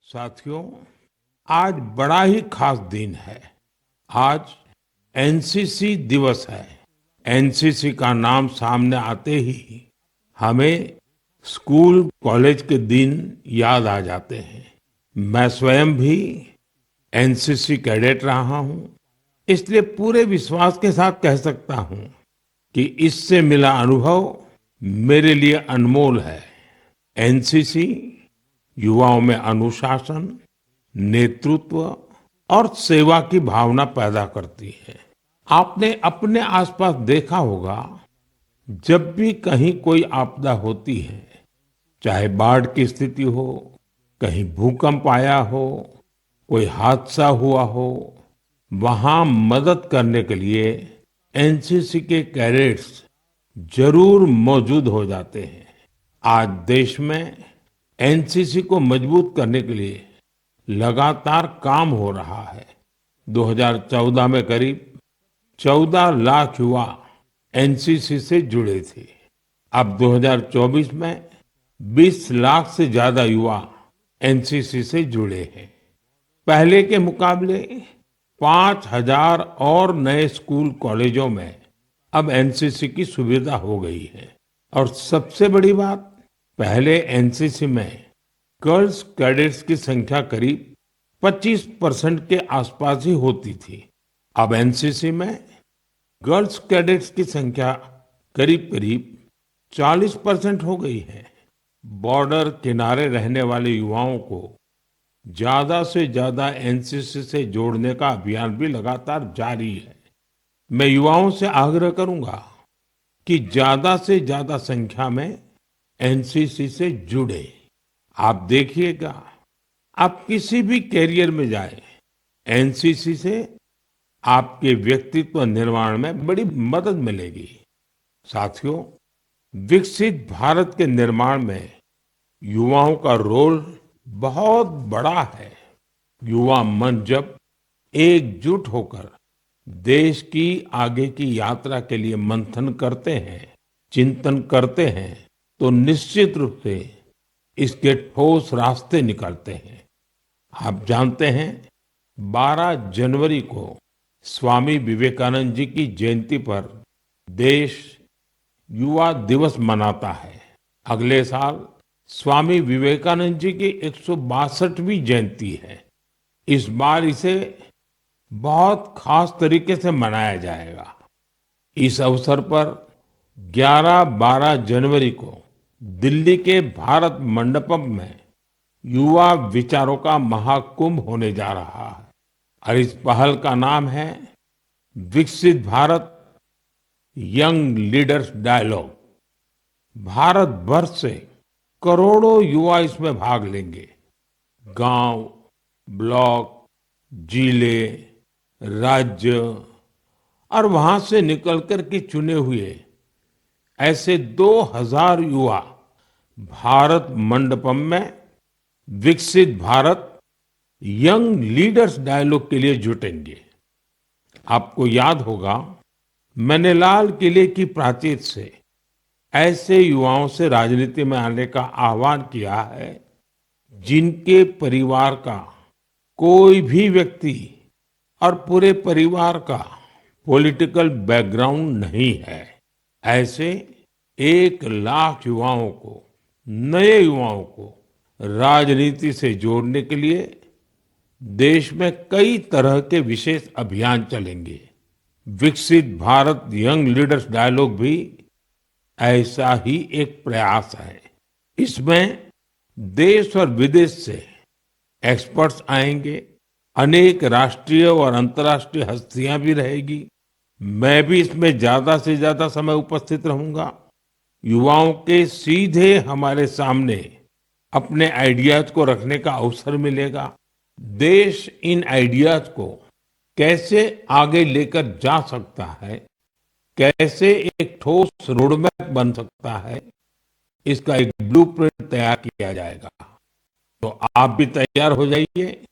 साथियों, आज बड़ा ही खास दिन है। आज एनसीसी दिवस है। एनसीसी का नाम सामने आते ही हमें स्कूल कॉलेज के दिन याद आ जाते हैं। मैं स्वयं भी एनसीसी कैडेट रहा हूं, इसलिए पूरे विश्वास के साथ कह सकता हूं कि इससे मिला अनुभव मेरे लिए अनमोल है। एनसीसी युवाओं में अनुशासन, नेतृत्व और सेवा की भावना पैदा करती है। आपने अपने आसपास देखा होगा, जब भी कहीं कोई आपदा होती है, चाहे बाढ़ की स्थिति हो, कहीं भूकंप आया हो, कोई हादसा हुआ हो, वहां मदद करने के लिए एनसीसी के कैडेट्स जरूर मौजूद हो जाते हैं। आज देश में एनसीसी को मजबूत करने के लिए लगातार काम हो रहा है। 2014 में करीब 14 लाख युवा एनसीसी से जुड़े थे। अब 2024 में 20 लाख से ज्यादा युवा एनसीसी से जुड़े हैं। पहले के मुकाबले 5,000 और नए स्कूल कॉलेजों में अब एनसीसी की सुविधा हो गई है। और सबसे बड़ी बात, पहले एनसीसी में गर्ल्स कैडेट्स की संख्या करीब 25% के आसपास ही होती थी। अब एनसीसी में गर्ल्स कैडेट्स की संख्या करीब करीब 40% हो गई है। बॉर्डर किनारे रहने वाले युवाओं को ज्यादा से ज्यादा एनसीसी से जोड़ने का अभियान भी लगातार जारी है। मैं युवाओं से आग्रह करूंगा कि ज्यादा से ज्यादा संख्या में एनसीसी से जुड़े। आप देखिएगा, आप किसी भी कैरियर में जाए, एनसीसी से आपके व्यक्तित्व निर्माण में बड़ी मदद मिलेगी। साथियों, विकसित भारत के निर्माण में युवाओं का रोल बहुत बड़ा है। युवा मन जब एकजुट होकर देश की आगे की यात्रा के लिए मंथन करते हैं, चिंतन करते हैं, तो निश्चित रूप से इसके ठोस रास्ते निकलते हैं। आप जानते हैं, 12 जनवरी को स्वामी विवेकानंद जी की जयंती पर देश युवा दिवस मनाता है। अगले साल स्वामी विवेकानंद जी की 162वीं जयंती है। इस बार इसे बहुत खास तरीके से मनाया जाएगा। इस अवसर पर 11-12 जनवरी को दिल्ली के भारत मंडपम में युवा विचारों का महाकुंभ होने जा रहा है। और इस पहल का नाम है Viksit Bharat young leaders dialogue. Bharat भर से करोड़ों युवा इसमें भाग लेंगे। गांव, ब्लॉक, जिले, राज्य और वहां से निकलकर के चुने हुए ऐसे 2,000 युवा भारत मंडपम में विकसित भारत यंग लीडर्स डायलॉग के लिए जुटेंगे। आपको याद होगा, मैंने लाल किले की प्राचीर से ऐसे युवाओं से राजनीति में आने का आह्वान किया है जिनके परिवार का कोई भी व्यक्ति और पूरे परिवार का पॉलिटिकल बैकग्राउंड नहीं है। ऐसे 1 लाख युवाओं को, नए युवाओं को राजनीति से जोड़ने के लिए देश में कई तरह के विशेष अभियान चलेंगे। विकसित भारत यंग लीडर्स डायलॉग भी ऐसा ही एक प्रयास है। इसमें देश और विदेश से एक्सपर्ट्स आएंगे, अनेक राष्ट्रीय और अंतर्राष्ट्रीय हस्तियां भी रहेगी। मैं भी इसमें ज्यादा से ज्यादा समय उपस्थित रहूंगा। युवाओं के सीधे हमारे सामने अपने आइडियाज को रखने का अवसर मिलेगा। देश इन आइडियाज को कैसे आगे लेकर जा सकता है, कैसे एक ठोस रोडमैप बन सकता है, इसका एक ब्लूप्रिंट तैयार किया जाएगा। तो आप भी तैयार हो जाइए।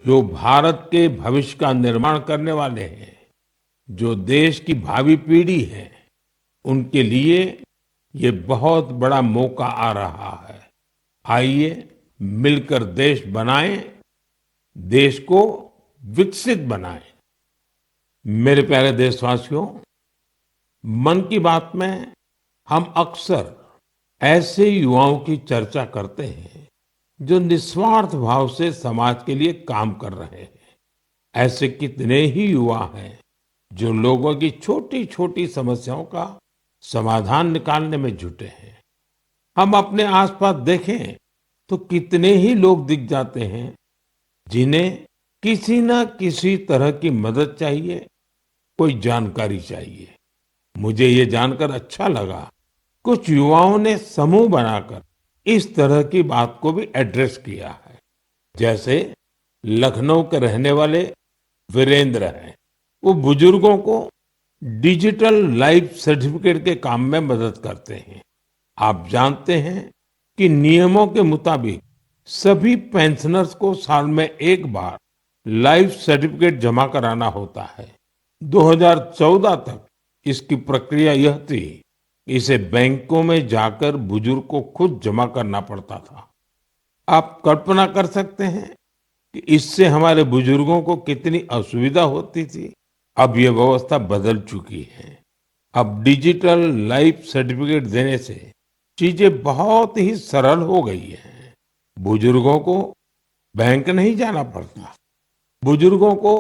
जो भारत के भविष्य का निर्माण करने वाले हैं, जो देश की भावी पीढ़ी है, उनके लिए ये बहुत बड़ा मौका आ रहा है। आइए मिलकर देश बनाएं, देश को विकसित बनाएं। मेरे प्यारे देशवासियों, मन की बात में हम अक्सर ऐसे युवाओं की चर्चा करते हैं जो निस्वार्थ भाव से समाज के लिए काम कर रहे हैं। ऐसे कितने ही युवा हैं जो लोगों की छोटी छोटी समस्याओं का समाधान निकालने में जुटे हैं। हम अपने आसपास देखें तो कितने ही लोग दिख जाते हैं जिन्हें किसी ना किसी तरह की मदद चाहिए, कोई जानकारी चाहिए। मुझे ये जानकर अच्छा लगा, कुछ युवाओं ने समूह बनाकर इस तरह की बात को भी एड्रेस किया है। जैसे लखनऊ के रहने वाले वीरेंद्र हैं, वो बुजुर्गों को डिजिटल लाइफ सर्टिफिकेट के काम में मदद करते हैं। आप जानते हैं कि नियमों के मुताबिक सभी पेंशनर्स को साल में एक बार लाइफ सर्टिफिकेट जमा कराना होता है। 2014 तक इसकी प्रक्रिया यह थी, इसे बैंकों में जाकर बुजुर्ग को खुद जमा करना पड़ता था। आप कल्पना कर सकते हैं कि इससे हमारे बुजुर्गों को कितनी असुविधा होती थी। अब ये व्यवस्था बदल चुकी है। अब डिजिटल लाइफ सर्टिफिकेट देने से चीजें बहुत ही सरल हो गई हैं। बुजुर्गों को बैंक नहीं जाना पड़ता। बुजुर्गों को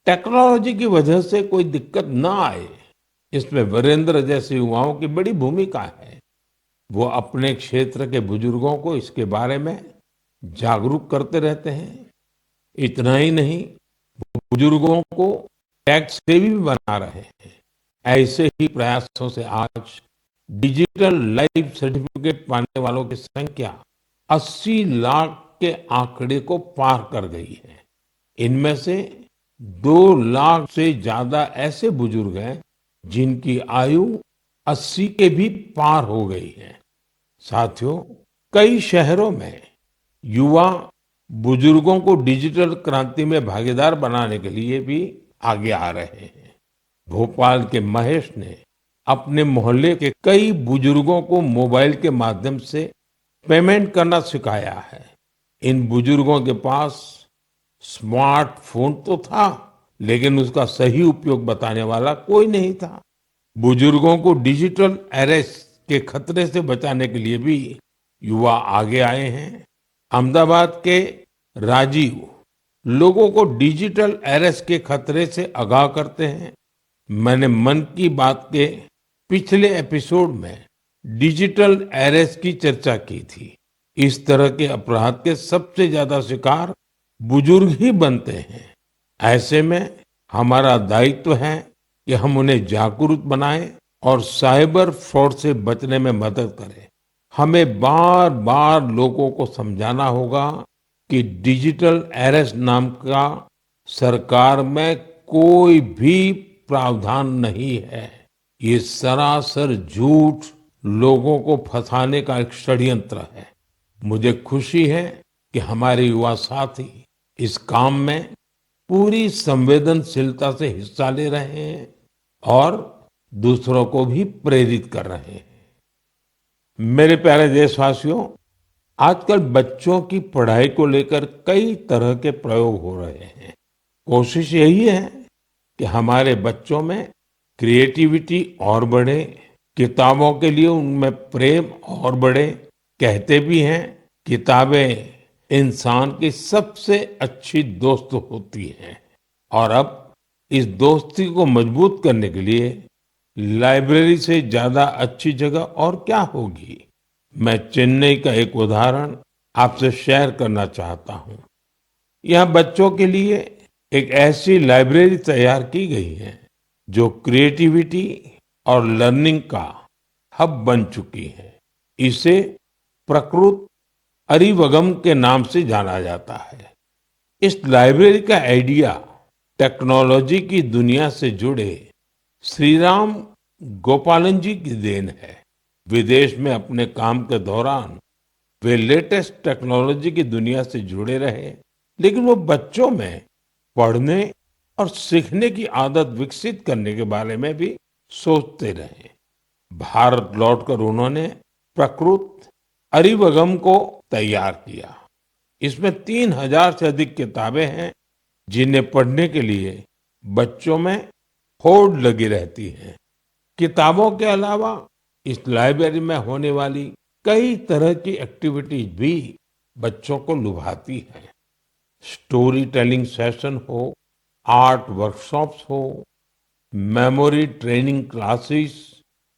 टेक्नोलॉजी की वजह से कोई दिक्कत ना आए, इसमें वीरेंद्र जैसे युवाओं की बड़ी भूमिका है। वो अपने क्षेत्र के बुजुर्गों को इसके बारे में जागरूक करते रहते हैं। इतना ही नहीं, बुजुर्गों को टैक्स सेवी भी बना रहे हैं। ऐसे ही प्रयासों से आज डिजिटल लाइफ सर्टिफिकेट पाने वालों की संख्या 80 लाख के आंकड़े को पार कर गई है। इनमें से 2 लाख से ज्यादा ऐसे बुजुर्ग हैं जिनकी आयु 80 के भी पार हो गई है। साथियों, कई शहरों में युवा बुजुर्गों को डिजिटल क्रांति में भागीदार बनाने के लिए भी आगे आ रहे हैं। भोपाल के महेश ने अपने मोहल्ले के कई बुजुर्गों को मोबाइल के माध्यम से पेमेंट करना सिखाया है। इन बुजुर्गों के पास स्मार्टफोन तो था, लेकिन उसका सही उपयोग बताने वाला कोई नहीं था। बुजुर्गों को डिजिटल अरेस्ट के खतरे से बचाने के लिए भी युवा आगे आए हैं। अहमदाबाद के राजीव लोगों को डिजिटल अरेस्ट के खतरे से आगाह करते हैं। मैंने मन की बात के पिछले एपिसोड में डिजिटल अरेस्ट की चर्चा की थी। इस तरह के अपराध के सबसे ज्यादा शिकार बुजुर्ग ही बनते हैं। ऐसे में हमारा दायित्व है कि हम उन्हें जागरूक बनाएं और साइबर फ्रॉड से बचने में मदद करें। हमें बार बार लोगों को समझाना होगा कि डिजिटल अरेस्ट नाम का सरकार में कोई भी प्रावधान नहीं है। ये सरासर झूठ, लोगों को फंसाने का एक षड्यंत्र है। मुझे खुशी है कि हमारे युवा साथी इस काम में पूरी संवेदनशीलता से हिस्सा ले रहे हैं और दूसरों को भी प्रेरित कर रहे हैं। मेरे प्यारे देशवासियों, आजकल बच्चों की पढ़ाई को लेकर कई तरह के प्रयोग हो रहे हैं। कोशिश यही है कि हमारे बच्चों में क्रिएटिविटी और बढ़े, किताबों के लिए उनमें प्रेम और बढ़े। कहते भी हैं, किताबें इंसान की सबसे अच्छी दोस्त होती हैं। और अब इस दोस्ती को मजबूत करने के लिए लाइब्रेरी से ज्यादा अच्छी जगह और क्या होगी। मैं चेन्नई का एक उदाहरण आपसे शेयर करना चाहता हूँ। यहाँ बच्चों के लिए एक ऐसी लाइब्रेरी तैयार की गई है जो क्रिएटिविटी और लर्निंग का हब बन चुकी है। इसे प्रकृत अरिवगम के नाम से जाना जाता है। इस लाइब्रेरी का आइडिया टेक्नोलॉजी की दुनिया से जुड़े श्री राम गोपालन जी की देन है। विदेश में अपने काम के दौरान वे लेटेस्ट टेक्नोलॉजी की दुनिया से जुड़े रहे, लेकिन वो बच्चों में पढ़ने और सीखने की आदत विकसित करने के बारे में भी सोचते रहे। भारत लौटकर उन्होंने प्रकृत अरिवगम को तैयार किया। इसमें 3,000 से अधिक किताबें हैं जिन्हें पढ़ने के लिए बच्चों में होड़ लगी रहती है। किताबों के अलावा इस लाइब्रेरी में होने वाली कई तरह की एक्टिविटीज भी बच्चों को लुभाती है। स्टोरी टेलिंग सेशन हो, आर्ट वर्कशॉप्स हो, memory training classes,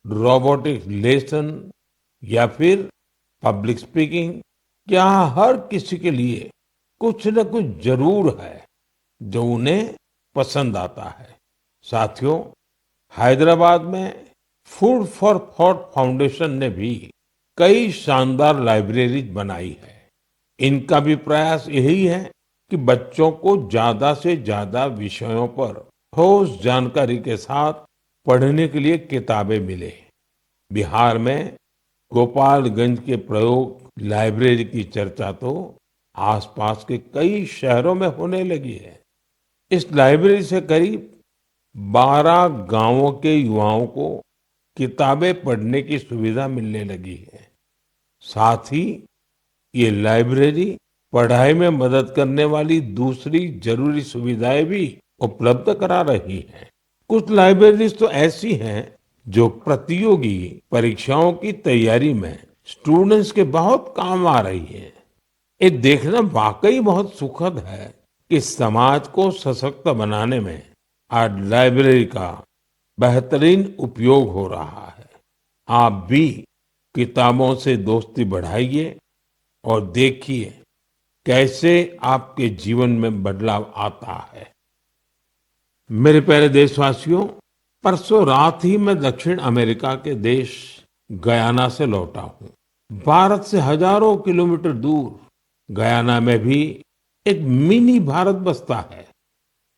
robotics lesson या फिर पब्लिक स्पीकिंग, यहाँ हर किसी के लिए कुछ न कुछ जरूर है जो उन्हें पसंद आता है। साथियों, हैदराबाद में फूड फॉर थॉट फाउंडेशन ने भी कई शानदार लाइब्रेरीज बनाई है। इनका भी प्रयास यही है कि बच्चों को ज्यादा से ज्यादा विषयों पर ठोस जानकारी के साथ पढ़ने के लिए किताबें मिले। बिहार में गोपालगंज के प्रयोग लाइब्रेरी की चर्चा तो आसपास के कई शहरों में होने लगी है। इस लाइब्रेरी से करीब 12 गांवों के युवाओं को किताबें पढ़ने की सुविधा मिलने लगी है। साथ ही ये लाइब्रेरी पढ़ाई में मदद करने वाली दूसरी जरूरी सुविधाएं भी उपलब्ध करा रही है। कुछ लाइब्रेरीज तो ऐसी हैं जो प्रतियोगी परीक्षाओं की तैयारी में स्टूडेंट्स के बहुत काम आ रही है। ये देखना वाकई बहुत सुखद है कि समाज को सशक्त बनाने में आज लाइब्रेरी का बेहतरीन उपयोग हो रहा है। आप भी किताबों से दोस्ती बढ़ाइए और देखिए कैसे आपके जीवन में बदलाव आता है। मेरे प्यारे देशवासियों, परसों रात ही मैं दक्षिण अमेरिका के देश गयाना से लौटा हूँ। भारत से हजारों किलोमीटर दूर गयाना में भी एक मिनी भारत बसता है।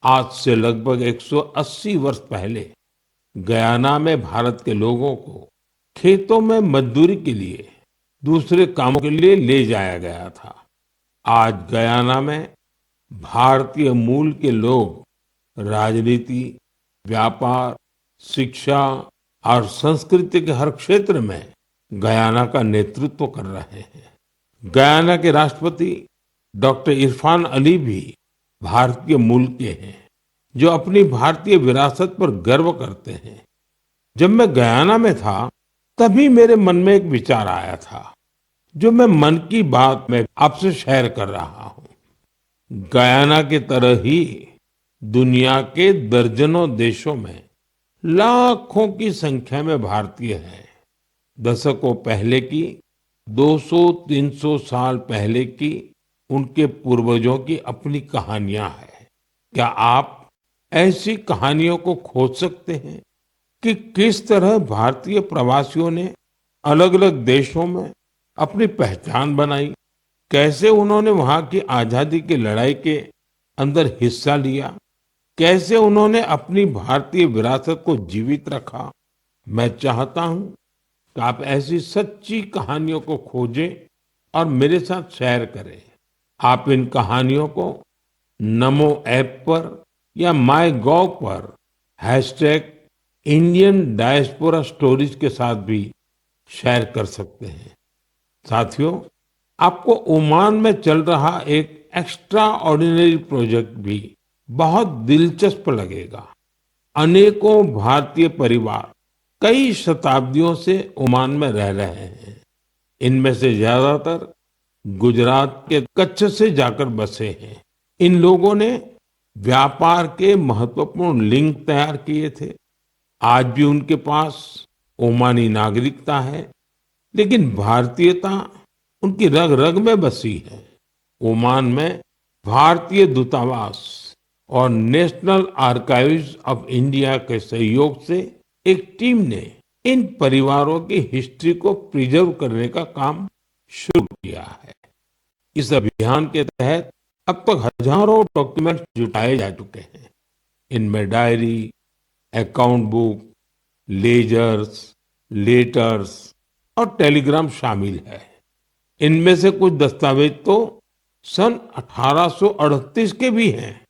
आज से लगभग 180 वर्ष पहले गयाना में भारत के लोगों को खेतों में मजदूरी के लिए, दूसरे कामों के लिए ले जाया गया था। आज गयाना में भारतीय मूल के लोग राजनीति, व्यापार, शिक्षा और संस्कृति के हर क्षेत्र में गयाना का नेतृत्व कर रहे हैं। गयाना के राष्ट्रपति डॉक्टर इरफान अली भी भारतीय मूल के हैं, जो अपनी भारतीय विरासत पर गर्व करते हैं। जब मैं गयाना में था, तभी मेरे मन में एक विचार आया था, जो मैं मन की बात में आपसे शेयर कर रहा हूँ। गयाना की तरह ही दुनिया के दर्जनों देशों में लाखों की संख्या में भारतीय हैं। दशकों पहले की, 200-300 साल पहले की उनके पूर्वजों की अपनी कहानियां हैं। क्या आप ऐसी कहानियों को खोज सकते हैं कि किस तरह भारतीय प्रवासियों ने अलग अलग देशों में अपनी पहचान बनाई, कैसे उन्होंने वहां की आजादी की लड़ाई के अंदर हिस्सा लिया, कैसे उन्होंने अपनी भारतीय विरासत को जीवित रखा। मैं चाहता हूं कि आप ऐसी सच्ची कहानियों को खोजें और मेरे साथ शेयर करें। आप इन कहानियों को नमो ऐप पर या माय गॉव पर #इंडियन डायस्पोरा स्टोरीज के साथ भी शेयर कर सकते हैं। साथियों, आपको ओमान में चल रहा एक एक्स्ट्रा ऑर्डिनरी प्रोजेक्ट भी बहुत दिलचस्प लगेगा। अनेकों भारतीय परिवार कई शताब्दियों से ओमान में रह रहे हैं। इनमें से ज्यादातर गुजरात के कच्छ से जाकर बसे हैं। इन लोगों ने व्यापार के महत्वपूर्ण लिंक तैयार किए थे। आज भी उनके पास ओमानी नागरिकता है, लेकिन भारतीयता उनकी रग रग में बसी है। ओमान में भारतीय दूतावास और नेशनल आर्काइव्स ऑफ इंडिया के सहयोग से एक टीम ने इन परिवारों की हिस्ट्री को प्रिजर्व करने का काम शुरू किया है। इस अभियान के तहत अब तक हजारों डॉक्यूमेंट्स जुटाए जा चुके हैं। इनमें diary, account book, ledgers, letters और टेलीग्राम शामिल है। इनमें से कुछ दस्तावेज तो सन 1838 के भी हैं।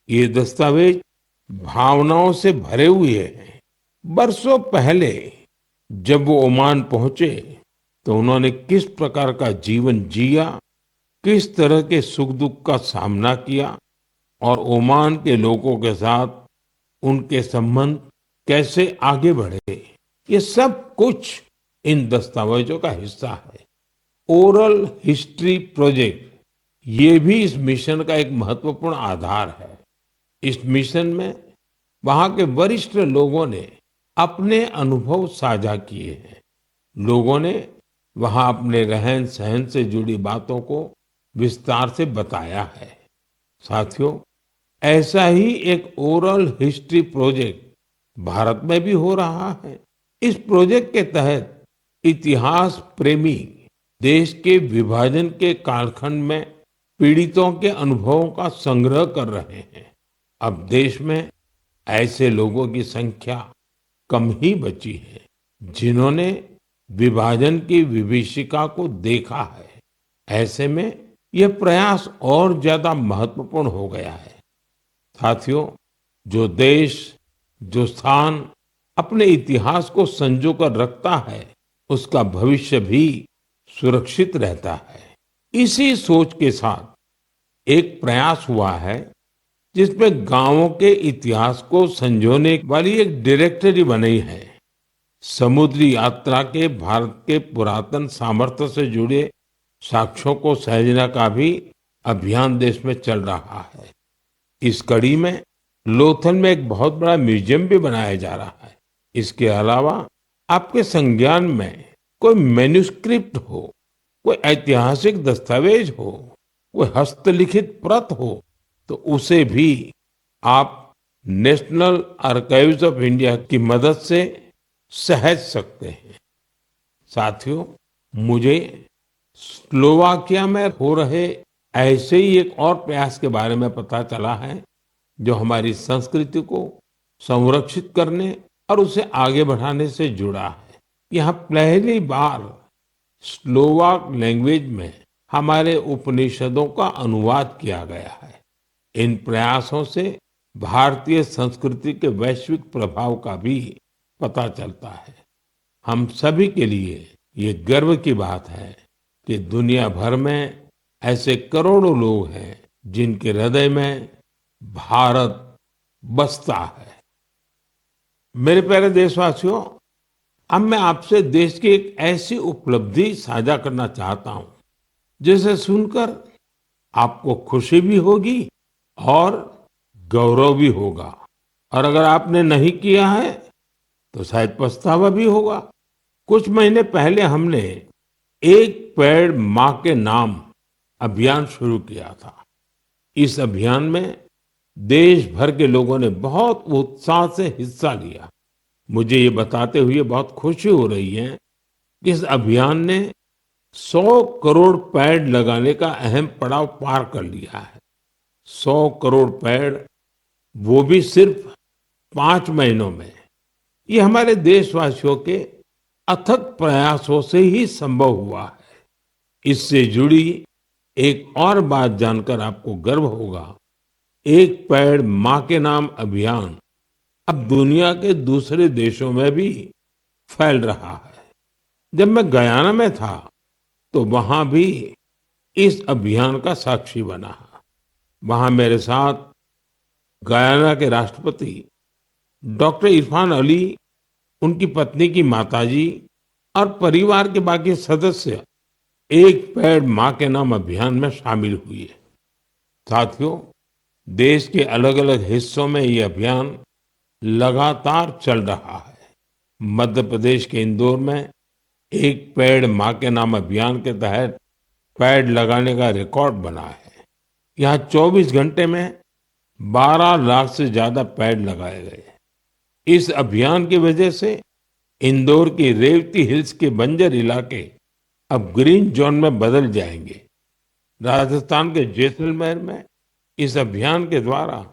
ये दस्तावेज भावनाओं से भरे हुए हैं। बरसों पहले जब वो ओमान पहुंचे तो उन्होंने किस प्रकार का जीवन जिया, किस तरह के सुख दुख का सामना किया और ओमान के लोगों के साथ उनके संबंध कैसे आगे बढ़े, ये सब कुछ इन दस्तावेजों का हिस्सा है। ओरल हिस्ट्री प्रोजेक्ट ये भी इस मिशन का एक महत्वपूर्ण आधार है। इस मिशन में वहां के वरिष्ठ लोगों ने अपने अनुभव साझा किए हैं। लोगों ने वहां अपने रहन सहन से जुड़ी बातों को विस्तार से बताया है। साथियों, ऐसा ही एक ओरल हिस्ट्री प्रोजेक्ट भारत में भी हो रहा है। इस प्रोजेक्ट के तहत इतिहास प्रेमी देश के विभाजन के कालखंड में पीड़ितों के अनुभवों का संग्रह कर रहे हैं। अब देश में ऐसे लोगों की संख्या कम ही बची है जिन्होंने विभाजन की विभीषिका को देखा है। ऐसे में यह प्रयास और ज्यादा महत्वपूर्ण हो गया है। साथियों, जो देश, जो स्थान अपने इतिहास को संजो कर रखता है, उसका भविष्य भी सुरक्षित रहता है। इसी सोच के साथ एक प्रयास हुआ है जिसमें गांवों के इतिहास को संजोने वाली एक डायरेक्टरी बनी है। समुद्री यात्रा के भारत के पुरातन सामर्थ्य से जुड़े साक्ष्यों को सहेजने का भी अभियान देश में चल रहा है। इस कड़ी में लोथल में एक बहुत बड़ा म्यूजियम भी बनाया जा रहा है। इसके अलावा आपके संज्ञान में कोई मैन्युस्क्रिप्ट हो, कोई ऐतिहासिक दस्तावेज हो, कोई हस्तलिखित प्रत हो, तो उसे भी आप नेशनल आर्काइव्स ऑफ इंडिया की मदद से सहेज सकते हैं। साथियों, मुझे स्लोवाकिया में हो रहे ऐसे ही एक और प्रयास के बारे में पता चला है जो हमारी संस्कृति को संरक्षित करने और उसे आगे बढ़ाने से जुड़ा है। यहाँ पहली बार स्लोवाक लैंग्वेज में हमारे उपनिषदों का अनुवाद किया गया है। इन प्रयासों से भारतीय संस्कृति के वैश्विक प्रभाव का भी पता चलता है। हम सभी के लिए ये गर्व की बात है कि दुनिया भर में ऐसे करोड़ों लोग हैं जिनके हृदय में भारत बसता है। मेरे प्यारे देशवासियों, अब मैं आपसे देश की एक ऐसी उपलब्धि साझा करना चाहता हूं जिसे सुनकर आपको खुशी भी होगी और गौरव भी होगा। और अगर आपने नहीं किया है तो शायद पछतावा भी होगा। कुछ महीने पहले हमने एक पेड़ माँ के नाम अभियान शुरू किया था। इस अभियान में देश भर के लोगों ने बहुत उत्साह से हिस्सा लिया। मुझे ये बताते हुए बहुत खुशी हो रही है कि इस अभियान ने 100 करोड़ पेड़ लगाने का अहम पड़ाव पार कर लिया है। 100 करोड़ पेड़, वो भी सिर्फ 5 महीनों में। ये हमारे देशवासियों के अथक प्रयासों से ही संभव हुआ है। इससे जुड़ी एक और बात जानकर आपको गर्व होगा। एक पेड़ माँ के नाम अभियान अब दुनिया के दूसरे देशों में भी फैल रहा है। जब मैं गयाना में था तो वहां भी इस अभियान का साक्षी बना। वहां मेरे साथ गयाना के राष्ट्रपति डॉक्टर इरफान अली, उनकी पत्नी की माताजी और परिवार के बाकी सदस्य एक पेड़ माँ के नाम अभियान में शामिल हुए। साथियों, देश के अलग अलग हिस्सों में ये अभियान लगातार चल रहा है। मध्य प्रदेश के इंदौर में एक पेड़ माँ के नाम अभियान के तहत पेड़ लगाने का रिकॉर्ड बना है। यहाँ 24 घंटे में 12 लाख से ज्यादा पेड़ लगाए गए। इस अभियान की वजह से इंदौर की रेवती हिल्स के बंजर इलाके अब ग्रीन जोन में बदल जाएंगे। राजस्थान के जैसलमेर में इस अभियान के द्वारा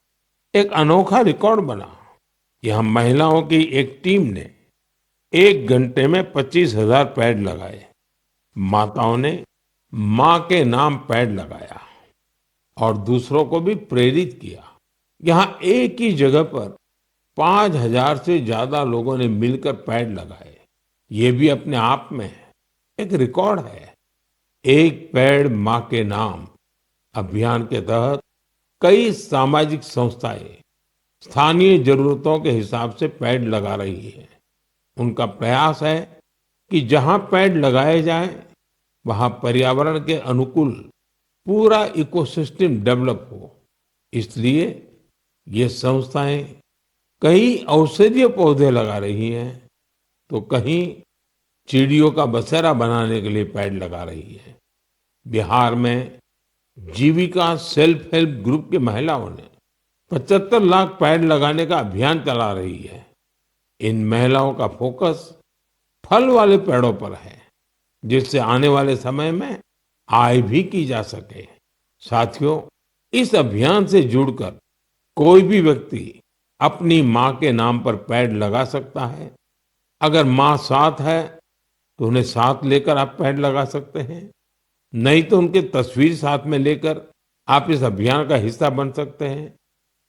एक अनोखा रिकॉर्ड बना। यहाँ महिलाओं की एक टीम ने 1 घंटे में 25,000 पेड़ लगाए। माताओं ने माँ के नाम पेड़ लगाया और दूसरों को भी प्रेरित किया। यहाँ एक ही जगह पर 5,000 से ज्यादा लोगों ने मिलकर पेड़ लगाए। ये भी अपने आप में एक रिकॉर्ड है। एक पेड़ माँ के नाम अभियान के तहत कई सामाजिक संस्थाएं स्थानीय जरूरतों के हिसाब से पेड़ लगा रही है। उनका प्रयास है कि जहां पेड़ लगाए जाएं, वहां पर्यावरण के अनुकूल पूरा इकोसिस्टम डेवलप हो। इसलिए ये संस्थाएं कई औषधीय पौधे लगा रही हैं, तो कहीं चिड़ियों का बसेरा बनाने के लिए पेड़ लगा रही है। बिहार में जीविका सेल्फ हेल्प ग्रुप की महिलाओं ने 75 लाख पेड़ लगाने का अभियान चला रही है। इन महिलाओं का फोकस फल वाले पेड़ों पर है, जिससे आने वाले समय में आय भी की जा सके। साथियों, इस अभियान से जुड़कर कोई भी व्यक्ति अपनी माँ के नाम पर पेड़ लगा सकता है। अगर माँ साथ है तो उन्हें साथ लेकर आप पेड़ लगा सकते हैं। नहीं तो उनकी तस्वीर साथ में लेकर आप इस अभियान का हिस्सा बन सकते हैं।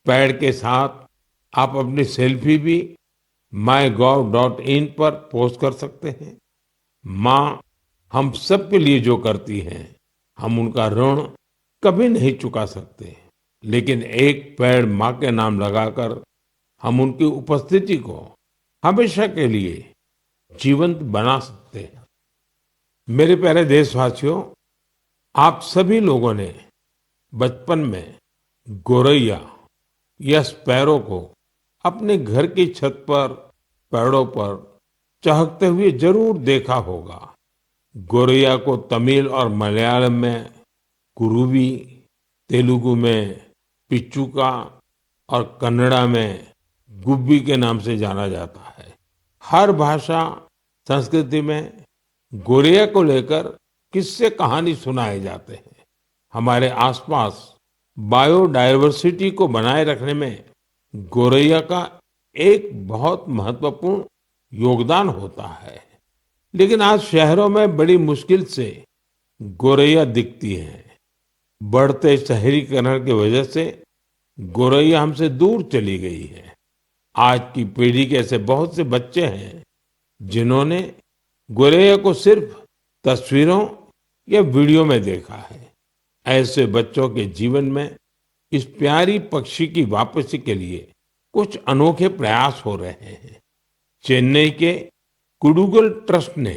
पेड़ के साथ आप अपनी सेल्फी भी mygov.in पर पोस्ट कर सकते हैं। माँ हम सब के लिए जो करती हैं, हम उनका ऋण कभी नहीं चुका सकते। लेकिन एक पेड़ माँ के नाम लगाकर हम उनकी उपस्थिति को हमेशा के लिए जीवंत बना सकते हैं। मेरे प्यारे देशवासियों, आप सभी लोगों ने बचपन में गोरैया या स्पैरो को अपने घर की छत पर, पेड़ों पर चहकते हुए जरूर देखा होगा। गोरैया को तमिल और मलयालम में कुरुवी, तेलुगु में पिच्चुका और कन्नड़ा में गुब्बी के नाम से जाना जाता है। हर भाषा, संस्कृति में गोरैया को लेकर किस्से कहानी सुनाए जाते हैं। हमारे आसपास बायोडायवर्सिटी को बनाए रखने में गोरैया का एक बहुत महत्वपूर्ण योगदान होता है। लेकिन आज शहरों में बड़ी मुश्किल से गोरैया दिखती हैं। बढ़ते शहरीकरण की वजह से गोरैया हमसे दूर चली गई है। आज की पीढ़ी के ऐसे बहुत से बच्चे हैं जिन्होंने गोरैया को सिर्फ तस्वीरों या वीडियो में देखा है। ऐसे बच्चों के जीवन में इस प्यारी पक्षी की वापसी के लिए कुछ अनोखे प्रयास हो रहे हैं। चेन्नई के कुडुगल ट्रस्ट ने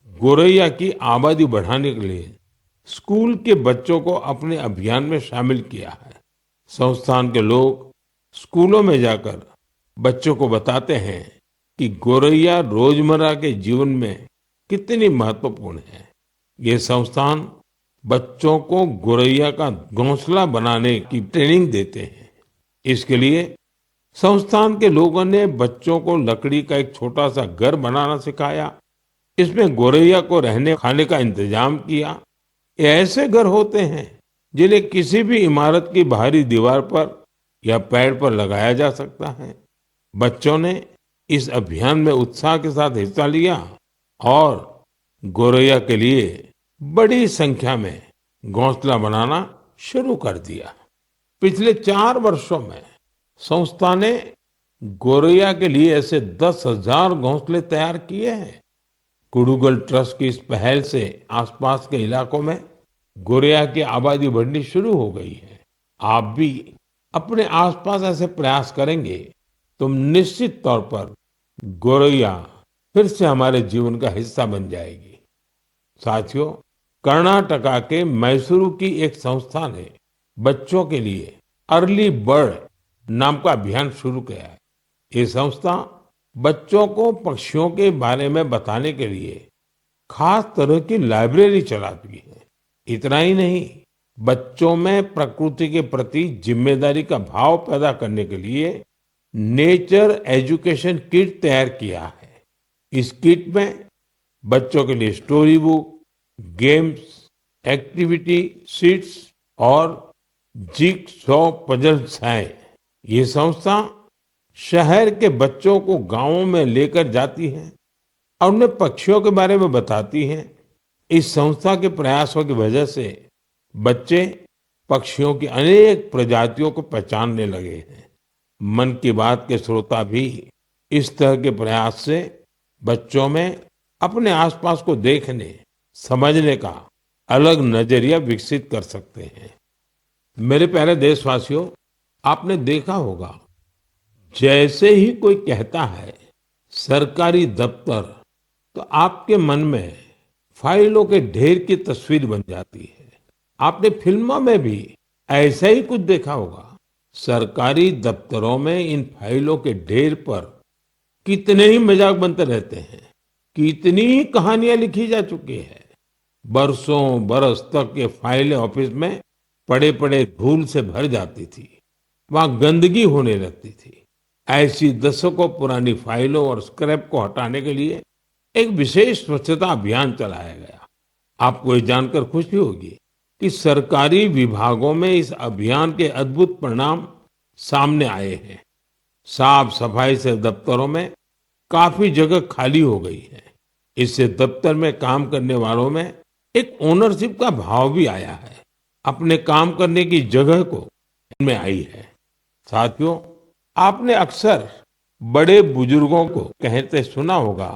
गोरैया की आबादी बढ़ाने के लिए स्कूल के बच्चों को अपने अभियान में शामिल किया है। संस्थान के लोग स्कूलों में जाकर बच्चों को बताते हैं कि गोरैया रोजमर्रा के जीवन में कितनी महत्वपूर्ण है। ये संस्थान बच्चों को गोरैया का घोंसला बनाने की ट्रेनिंग देते हैं। इसके लिए संस्थान के लोगों ने बच्चों को लकड़ी का एक छोटा सा घर बनाना सिखाया। इसमें गोरैया को रहने खाने का इंतजाम किया। ये ऐसे घर होते हैं जिन्हें किसी भी इमारत की बाहरी दीवार पर या पेड़ पर लगाया जा सकता है। बच्चों ने इस अभियान में उत्साह के साथ हिस्सा लिया और गोरैया के लिए बड़ी संख्या में घोंसला बनाना शुरू कर दिया। पिछले 4 वर्षों में संस्था ने गोरैया के लिए ऐसे 10,000 घोंसले तैयार किए हैं। कुडुगल ट्रस्ट की इस पहल से आसपास के इलाकों में गोरैया की आबादी बढ़नी शुरू हो गई है। आप भी अपने आसपास ऐसे प्रयास करेंगे तो निश्चित तौर पर गोरैया फिर से हमारे जीवन का हिस्सा बन जाएगी। साथियों, कर्नाटका के मैसूरू की एक संस्था ने बच्चों के लिए अर्ली बर्ड नाम का अभियान शुरू किया है। ये संस्था बच्चों को पक्षियों के बारे में बताने के लिए खास तरह की लाइब्रेरी चलाती है। इतना ही नहीं, बच्चों में प्रकृति के प्रति जिम्मेदारी का भाव पैदा करने के लिए नेचर एजुकेशन किट तैयार किया है। इस किट में बच्चों के लिए story book, games, activity sheets और जिगसॉ पजल्स हैं। ये संस्था शहर के बच्चों को गांवों में लेकर जाती है और उन्हें पक्षियों के बारे में बताती है। इस संस्था के प्रयासों की वजह से बच्चे पक्षियों की अनेक प्रजातियों को पहचानने लगे हैं। मन की बात के श्रोता भी इस तरह के प्रयास से बच्चों में अपने आसपास को देखने, समझने का अलग नजरिया विकसित कर सकते हैं। मेरे प्यारे देशवासियों, आपने देखा होगा, जैसे ही कोई कहता है सरकारी दफ्तर, तो आपके मन में फाइलों के ढेर की तस्वीर बन जाती है। आपने फिल्मों में भी ऐसा ही कुछ देखा होगा। सरकारी दफ्तरों में इन फाइलों के ढेर पर कितने ही मजाक बनते रहते हैं, कितनी ही कहानियां लिखी जा चुकी है। बरसों बरस तक ये फाइलें ऑफिस में पड़े पड़े धूल से भर जाती थी, वहां गंदगी होने लगती थी। ऐसी दशकों पुरानी फाइलों और स्क्रैप को हटाने के लिए एक विशेष स्वच्छता अभियान चलाया गया। आपको ये जानकर खुशी होगी कि सरकारी विभागों में इस अभियान के अद्भुत परिणाम सामने आए हैं। साफ सफाई से दफ्तरों में काफी जगह खाली हो गई है। इससे दफ्तर में काम करने वालों में एक ओनरशिप का भाव भी आया है। अपने काम करने की जगह को इनमें आई है। साथियों, आपने अक्सर बड़े बुजुर्गों को कहते सुना होगा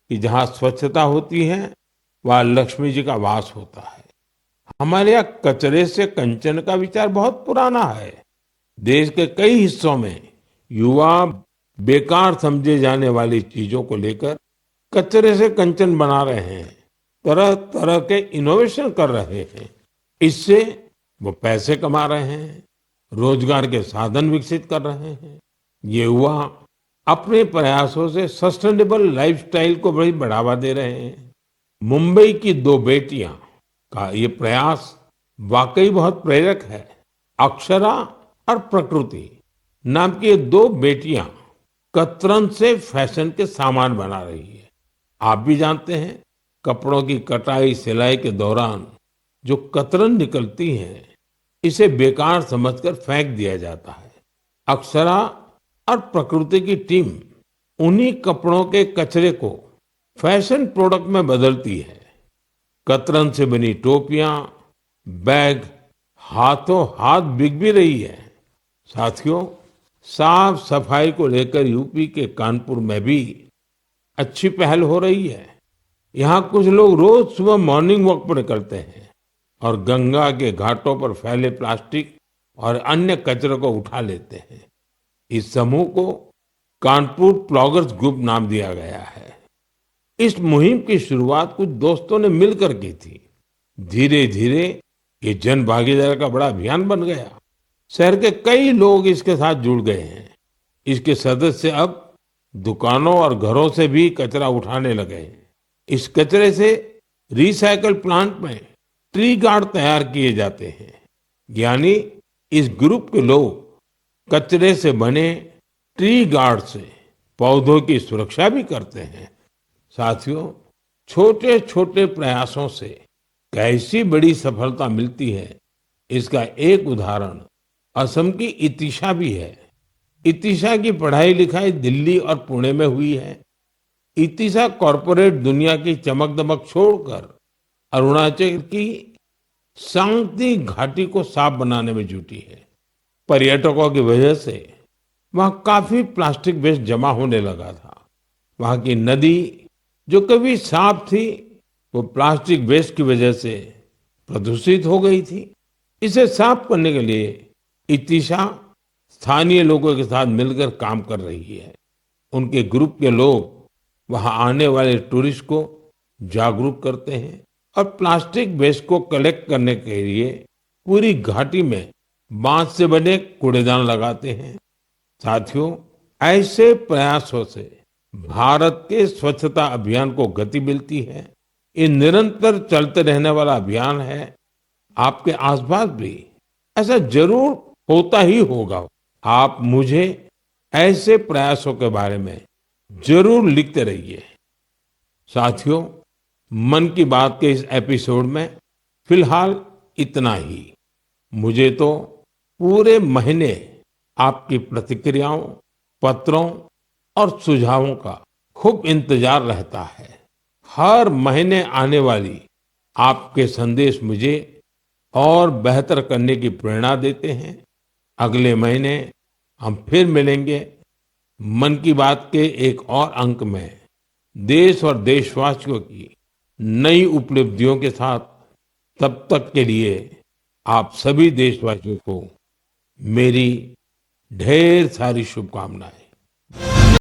कि जहाँ स्वच्छता होती है, वहाँ लक्ष्मी जी का वास होता है। हमारे यहाँ कचरे से कंचन का विचार बहुत पुराना है। देश के कई हिस्सों में युवा बेकार समझे जाने वाली चीजों को लेकर कचरे से कंचन बना रहे हैं, तरह तरह के इनोवेशन कर रहे हैं। इससे वो पैसे कमा रहे हैं, रोजगार के साधन विकसित कर रहे हैं। ये युवा अपने प्रयासों से सस्टेनेबल लाइफस्टाइल को बड़ी बढ़ावा दे रहे हैं। मुंबई की दो बेटियां का ये प्रयास वाकई बहुत प्रेरक है। अक्षरा और प्रकृति नाम की ये दो बेटियां कतरन से फैशन के सामान बना रही है। आप भी जानते हैं, कपड़ों की कटाई सिलाई के दौरान जो कतरन निकलती है, इसे बेकार समझकर फेंक दिया जाता है। अक्षरा और प्रकृति की टीम उन्हीं कपड़ों के कचरे को फैशन प्रोडक्ट में बदलती है। कतरन से बनी टोपियां, बैग हाथों हाथ बिक भी रही है। साथियों, साफ सफाई को लेकर यूपी के कानपुर में भी अच्छी पहल हो रही है। यहाँ कुछ लोग रोज सुबह मॉर्निंग वॉक पर निकलते हैं और गंगा के घाटों पर फैले प्लास्टिक और अन्य कचरे को उठा लेते हैं। इस समूह को कानपुर प्लॉगर्स ग्रुप नाम दिया गया है। इस मुहिम की शुरुआत कुछ दोस्तों ने मिलकर की थी। धीरे धीरे ये जन भागीदारी का बड़ा अभियान बन गया। शहर के कई लोग इसके साथ जुड़ गए हैं। इसके सदस्य अब दुकानों और घरों से भी कचरा उठाने लगे हैं। इस कचरे से रिसाइकल प्लांट में ट्री गार्ड तैयार किए जाते हैं। यानी इस ग्रुप के लोग कचरे से बने ट्री गार्ड से पौधों की सुरक्षा भी करते हैं। साथियों, छोटे छोटे प्रयासों से कैसी बड़ी सफलता मिलती है, इसका एक उदाहरण असम की इतिशा भी है। इतिशा की पढ़ाई लिखाई दिल्ली और पुणे में हुई है। इतिशा कॉरपोरेट दुनिया की चमक दमक छोड़कर अरुणाचल की सांगती घाटी को साफ बनाने में जुटी है। पर्यटकों की वजह से वहां काफी प्लास्टिक वेस्ट जमा होने लगा था। वहां की नदी जो कभी साफ थी, वो प्लास्टिक वेस्ट की वजह से प्रदूषित हो गई थी। इसे साफ करने के लिए इतिशा स्थानीय लोगों के साथ मिलकर काम कर रही है। उनके ग्रुप के लोग वहां आने वाले टूरिस्ट को जागरूक करते हैं और प्लास्टिक वेस्ट को कलेक्ट करने के लिए पूरी घाटी में बांस से बने कूड़ेदान लगाते हैं। साथियों, ऐसे प्रयासों से भारत के स्वच्छता अभियान को गति मिलती है। ये निरंतर चलते रहने वाला अभियान है। आपके आसपास भी ऐसा जरूर होता ही होगा। आप मुझे ऐसे प्रयासों के बारे में जरूर लिखते रहिए। साथियों, मन की बात के इस एपिसोड में फिलहाल इतना ही। मुझे तो पूरे महीने आपकी प्रतिक्रियाओं, पत्रों और सुझावों का खूब इंतजार रहता है। हर महीने आने वाली आपके संदेश मुझे और बेहतर करने की प्रेरणा देते हैं। अगले महीने हम फिर मिलेंगे मन की बात के एक और अंक में। देश और देशवासियों की नई उपलब्धियों के साथ तब तक के लिए आप सभी देशवासियों को मेरी ढेर सारी शुभकामनाएं।